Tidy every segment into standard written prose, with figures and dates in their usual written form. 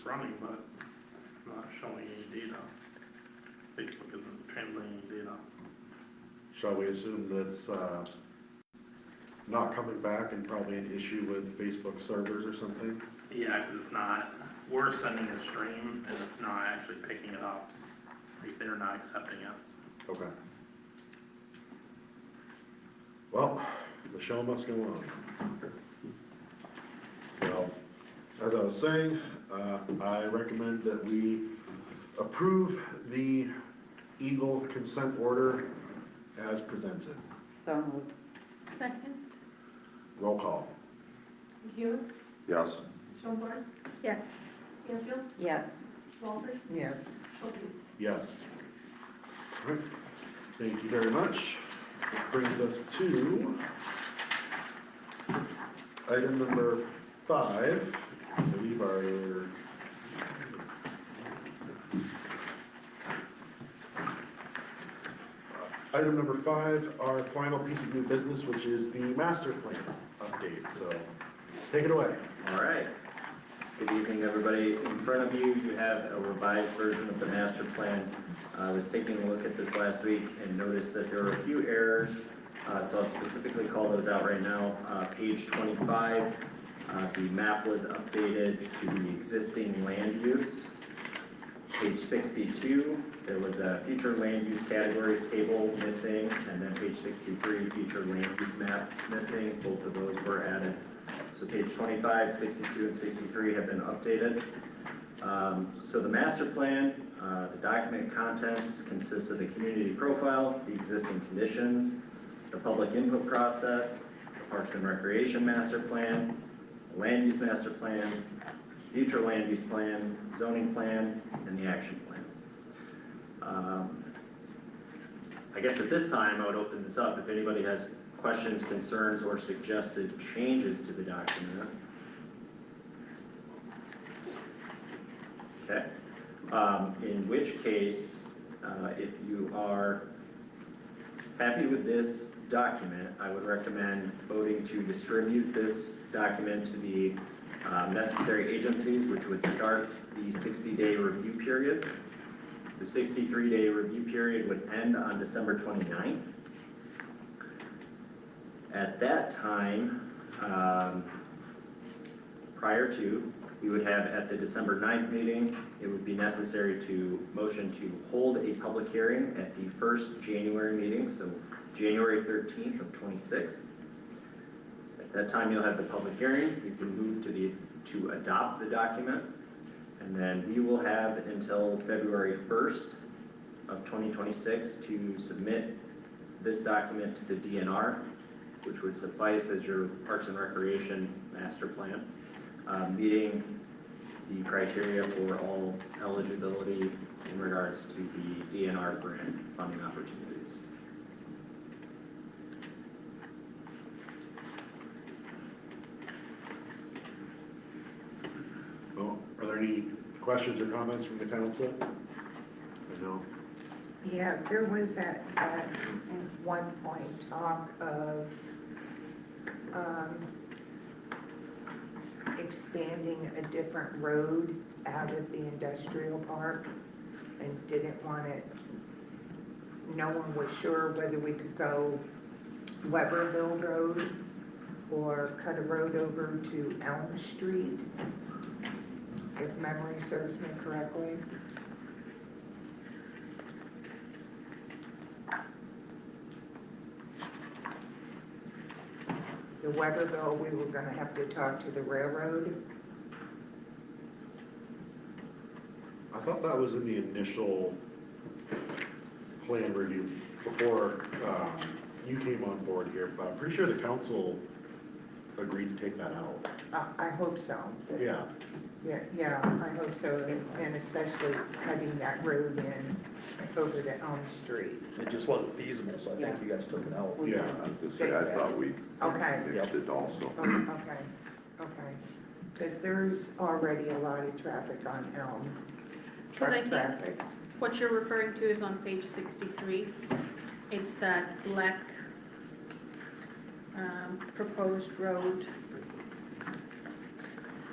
running, but not showing any data. Facebook isn't translating any data. Shall we assume that's not coming back and probably an issue with Facebook servers or something? Yeah, because it's not, we're sending a stream and it's not actually picking it up. Like they're not accepting it. Okay. Well, the show must go on. So, as I was saying, I recommend that we approve the Eagle consent order as presented. So moved. Second. Roll call. Hewitt, Yes. Schoenberg, Yes. Stanfield, Yes. Walter, Yes. Schulte. Yes. All right. Thank you very much. That brings us to item number 5. I believe our item number 5, our final piece of new business, which is the master plan update. So take it away. All right. Good evening, everybody. In front of you, you have a revised version of the master plan. I was taking a look at this last week and noticed that there are a few errors, so I'll specifically call those out right now. Page 25, the map was updated to the existing land use. Page 62, there was a future land use categories table missing, and then page 63, future land use map missing. Both of those were added. So page 25, 62, and 63 have been updated. So the master plan, the document contents consist of the community profile, the existing conditions, the public input process, the Parks and Recreation master plan, the land use master plan, future land use plan, zoning plan, and the action plan. I guess at this time I would open this up if anybody has questions, concerns, or suggested changes to the document. Okay. In which case, if you are happy with this document, I would recommend voting to distribute this document to the necessary agencies, which would start the 60-day review period. The 63-day review period would end on December 29th. At that time, prior to, we would have at the December 9th meeting, it would be necessary to motion to hold a public hearing at the first January meeting, so January 13th of 26. At that time, you'll have the public hearing. You can move to adopt the document, and then we will have until February 1st of 2026 to submit this document to the DNR, which would suffice as your Parks and Recreation master plan, meeting the criteria for all eligibility in regards to the DNR grant funding opportunities. Well, are there any questions or comments from the council? I know. Yeah, there was at one point talk of expanding a different road out of the industrial park and didn't want it, no one was sure whether we could go Webberville Road or cut a road over to Elm Street, if memory serves me correctly. The Webberville, we were gonna have to talk to the railroad. I thought that was in the initial plan review before you came on board here, but I'm pretty sure the council agreed to take that out. I hope so. Yeah. Yeah, I hope so, and especially cutting that road in over to Elm Street. It just wasn't feasible, so I think you guys took it out. We- Yeah. I was gonna say, I thought we Okay. fixed it also. Okay, because there's already a lot of traffic on Elm. Because I Truck think traffic. what you're referring to is on page 63. It's that black proposed road.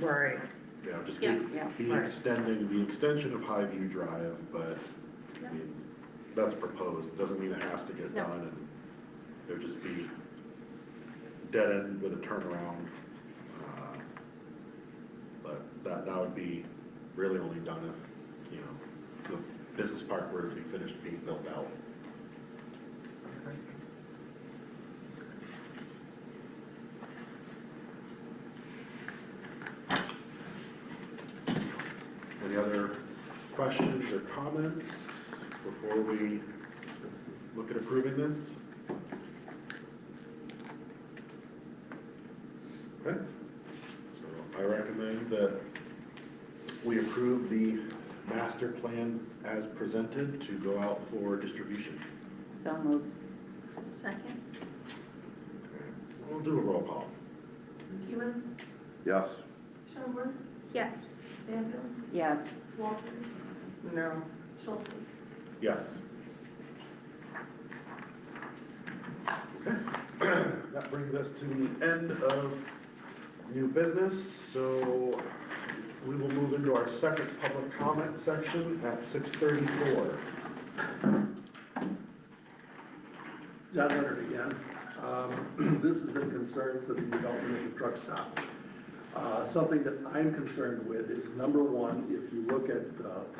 Right, just Yeah. be Right. extending, the extension of Highview Drive, but, Yeah. I mean, that's proposed, doesn't mean it has to get No. done, and it would just be dead end with a turnaround. But that would be really only done if, you know, the business park were to be finished being built out. Any other questions or comments before we look at approving this? Okay, so I recommend that we approve the master plan as presented to go out for distribution. So moved. Second? Okay, we'll do a roll call. McEwen, Yes. Schoenberg, Yes. Stanfield, Yes. Walters, No, Schulte. Yes. Okay, that brings us to the end of new business, so we will move into our second public comment section at 6:34. John Leonard again. This is in concern to the development of the truck stop. Something that I'm concerned with is, number one, if you look at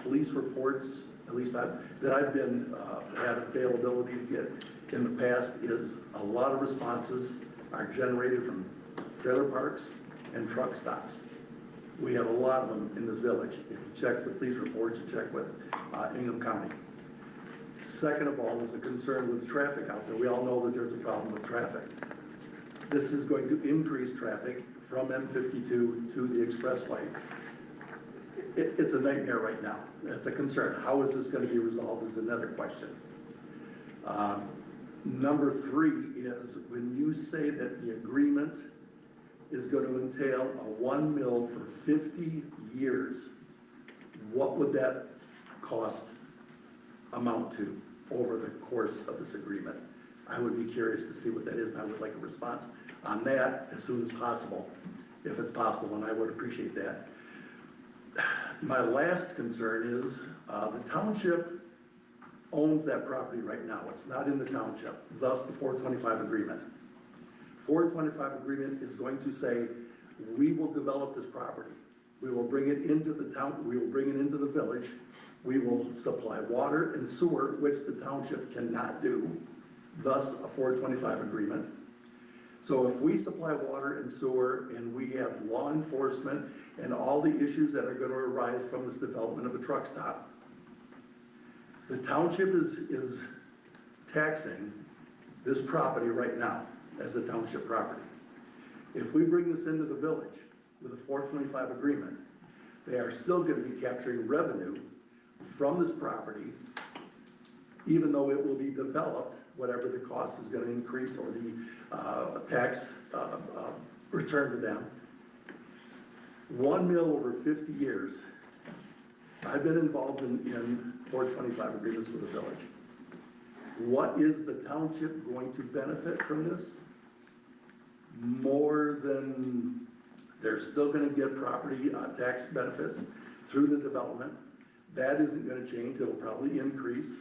police reports, at least that I've been, had availability to get in the past, is a lot of responses are generated from trailer parks and truck stops. We have a lot of them in this village. If you check the police reports, you check with Ingham County. Second of all, is a concern with traffic out there. We all know that there's a problem with traffic. This is going to increase traffic from M52 to the expressway. It's a nightmare right now. That's a concern. How is this going to be resolved is another question. Number three is, when you say that the agreement is going to entail a 1 mil for 50 years, what would that cost amount to over the course of this agreement? I would be curious to see what that is, and I would like a response on that as soon as possible, if it's possible, and I would appreciate that. My last concern is, the township owns that property right now. It's not in the township, thus the 425 agreement. 425 agreement is going to say, we will develop this property. We will bring it into the town, we will bring it into the village. We will supply water and sewer, which the township cannot do, thus a 425 agreement. So if we supply water and sewer and we have law enforcement and all the issues that are going to arise from this development of a truck stop, the township is taxing this property right now as a township property. If we bring this into the village with a 425 agreement, they are still going to be capturing revenue from this property, even though it will be developed, whatever the cost is going to increase or the tax return to them. 1 mil over 50 years. I've been involved in 425 agreements with the village. What is the township going to benefit from this? More than, they're still gonna get property tax benefits through the development. That isn't gonna change, it'll probably increase.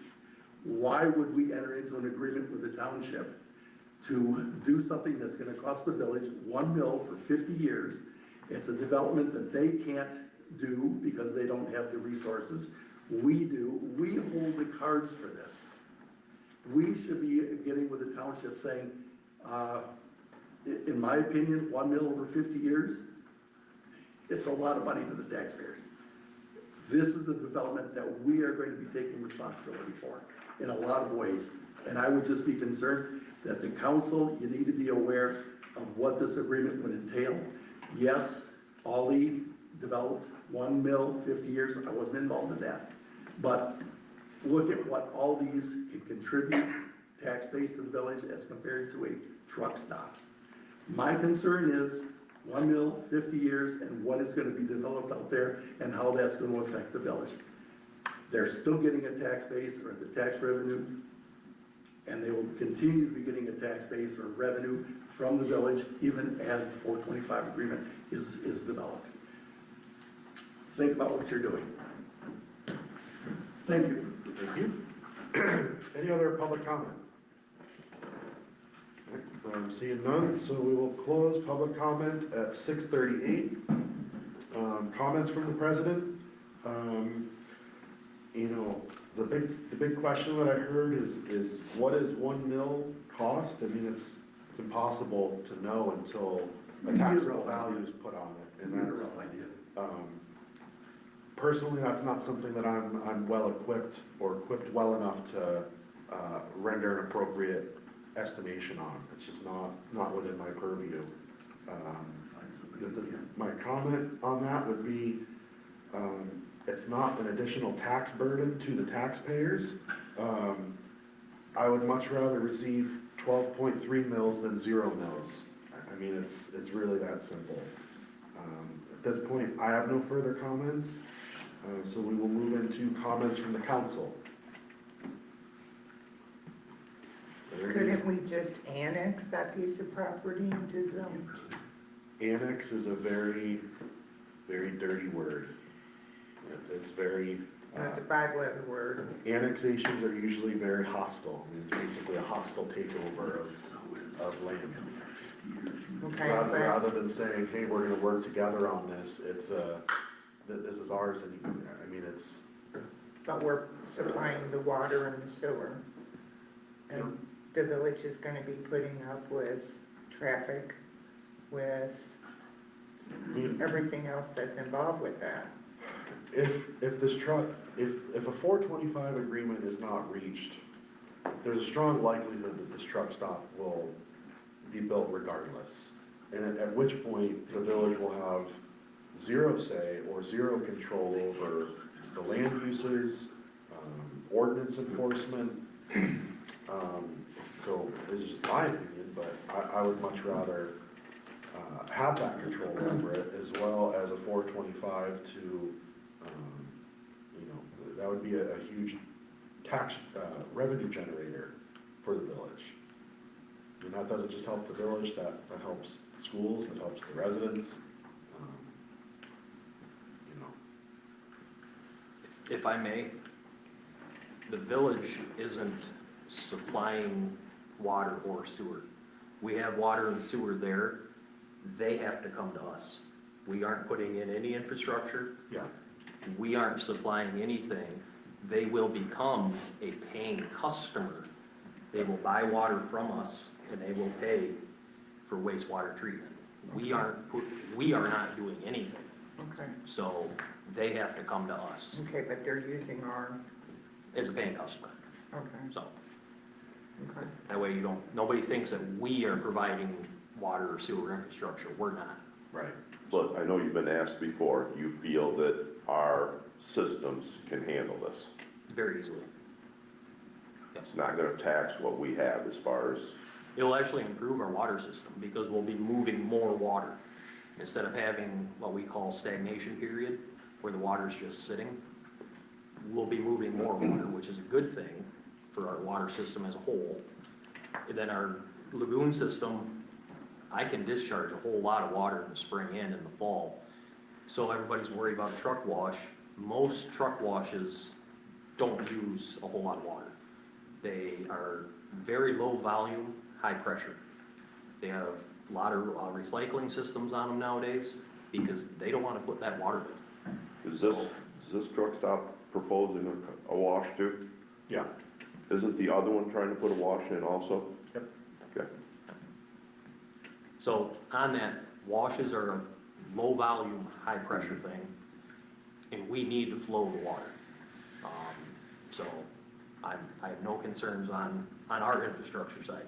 Why would we enter into an agreement with the township to do something that's gonna cost the village 1 mil for 50 years? It's a development that they can't do because they don't have the resources. We do. We hold the cards for this. We should be getting with the township saying, in my opinion, 1 mil over 50 years, it's a lot of money to the taxpayers. This is a development that we are going to be taking responsibility for in a lot of ways. And I would just be concerned that the council, you need to be aware of what this agreement would entail. Yes, Ollie developed 1 mil, 50 years. I wasn't involved in that. But look at what all these can contribute tax base to the village as compared to a truck stop. My concern is 1 mil, 50 years, and what is going to be developed out there and how that's going to affect the village. They're still getting a tax base or the tax revenue, and they will continue to be getting a tax base or revenue from the village even as the 425 agreement is developed. think about what you're doing. Thank you. Thank you. Any other public comment? I'm seeing none, so we will close public comment at 6:38. Comments from the president? You know, the big question that I heard is what is 1 mil cost? I mean, it's impossible to know until a taxable value is put on it. And Not a that's, rough idea. personally, that's not something that I'm well equipped or equipped well enough to render an appropriate estimation on. It's just not within my purview. My comment on that would be, it's not an additional tax burden to the taxpayers. I would much rather receive 12.3 mils than 0 mils. I mean, it's really that simple. At this point, I have no further comments, so we will move into comments from the council. Couldn't we just annex that piece of property into them? Annex is a very, very dirty word. It's very, That's a five-letter word. annexations are usually very hostile. I mean, it's basically a hostile takeover of land. Okay, Rather than saying, hey, we're gonna work together on this, it's, this is ours, and I mean, it's, but we're supplying the water and the sewer. And the village is gonna be putting up with traffic, with I mean, everything else that's involved with that. if this truck, if a 425 agreement is not reached, there's a strong likelihood that this truck stop will be built regardless. And at which point, the village will have zero say or zero control over the land uses, ordinance enforcement. So this is just my opinion, but I would much rather have that control over it, as well as a 425 to, you know, that would be a huge tax revenue generator for the village. And that doesn't just help the village, that helps the schools, that helps the residents, you know. If I may, the village isn't supplying water or sewer. We have water and sewer there. They have to come to us. We aren't putting in any infrastructure. Yeah. We aren't supplying anything. They will become a paying customer. They will buy water from us and they will pay for wastewater treatment. We are not doing anything. Okay, So they have to come to us okay, but they're using our, as a paying customer. okay, So okay. that way nobody thinks that we are providing water or sewer infrastructure. We're not. Right. But I know you've been asked before, you feel that our systems can handle this. Very easily. It's not gonna tax what we have as far as, It'll actually improve our water system because we'll be moving more water. Instead of having what we call stagnation period, where the water's just sitting, we'll be moving more water, which is a good thing for our water system as a whole. And then our lagoon system, I can discharge a whole lot of water in the spring and in the fall. So everybody's worried about truck wash. Most truck washes don't use a whole lot of water. They are very low volume, high pressure. They have a lot of recycling systems on them nowadays because they don't want to put that water in. is this truck stop proposing a wash too? Yeah. Isn't the other one trying to put a wash in also? Yep. Okay. So on that, washes are a low volume, high pressure thing, and we need to flow the water. So I have no concerns on our infrastructure side.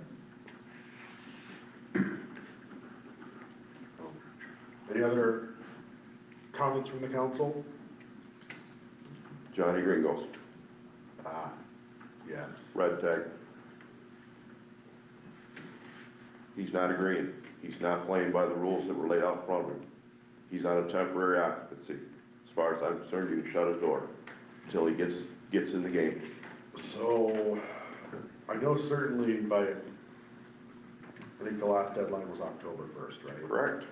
Any other comments from the council? Johnny Gringos, Yes. red tag. He's not agreeing. He's not playing by the rules that were laid out in front of him. He's on a temporary occupancy. As far as I'm concerned, you can shut his door until he gets in the game. So, I know certainly by, I think the last deadline was October 1st, right? Correct.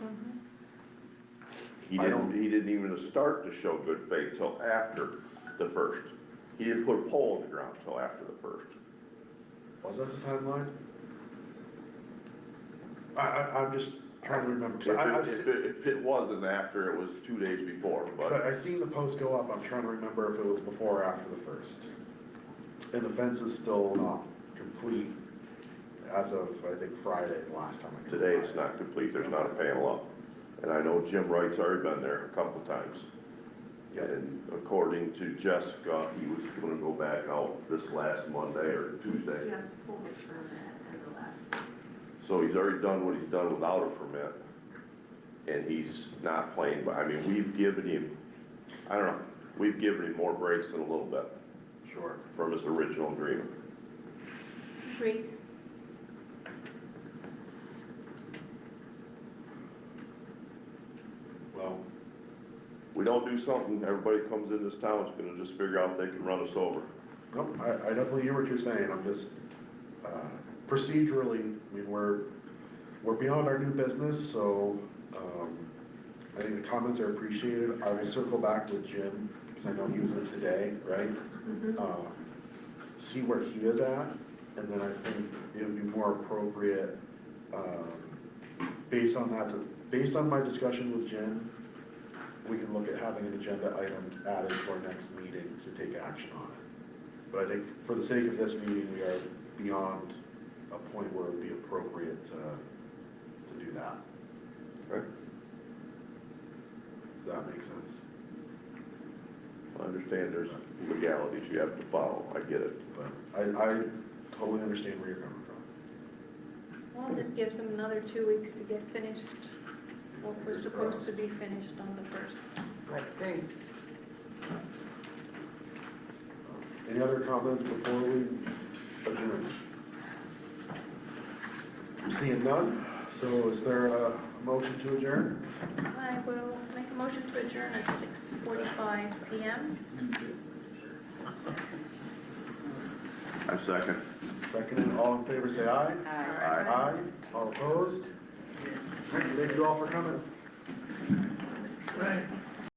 He I don't- didn't even start to show good faith till after the first. He didn't put a pole in the ground till after the first. Was that the timeline? I'm just trying to remember, 'cause If it wasn't after, it was 2 days before, but I seen the post go up, I'm trying to remember if it was before or after the first. And the fence is still not complete as of, I think, Friday, the last time I. today it's not complete, there's not a panel up. And I know Jim Wright's already been there a couple times. Yeah. And according to Jessica, he was gonna go back out this last Monday or Tuesday. Yes, pull it for that at the last. So he's already done what he's done without a permit. And he's not playing, but, I mean, we've given him, I don't know, we've given him more breaks than a little bit Sure. from his original agreement. Great. Well, We don't do something, everybody comes in this town, is gonna just figure out they can run us over. no, I definitely hear what you're saying, I'm just, procedurally, I mean, we're beyond our new business, so, I think the comments are appreciated. I will circle back with Jim, because I know he was in today, right? See where he is at, and then I think it would be more appropriate, based on my discussion with Jim, we can look at having an agenda item added to our next meeting to take action on it. But I think for the sake of this meeting, we are beyond a point where it would be appropriate to do that. Right. Does that make sense? I understand there's legalities you have to follow, I get it. But I totally understand where you're coming from. Well, this gives them another 2 weeks to get finished, what was supposed to be finished on the first. Let's see. Any other comments before we adjourn? I'm seeing none, so is there a motion to adjourn? I will make a motion to adjourn at 6:45 PM. I second. Second, and all in favor, say aye. Aye. Aye. All opposed? Thank you all for coming. Right.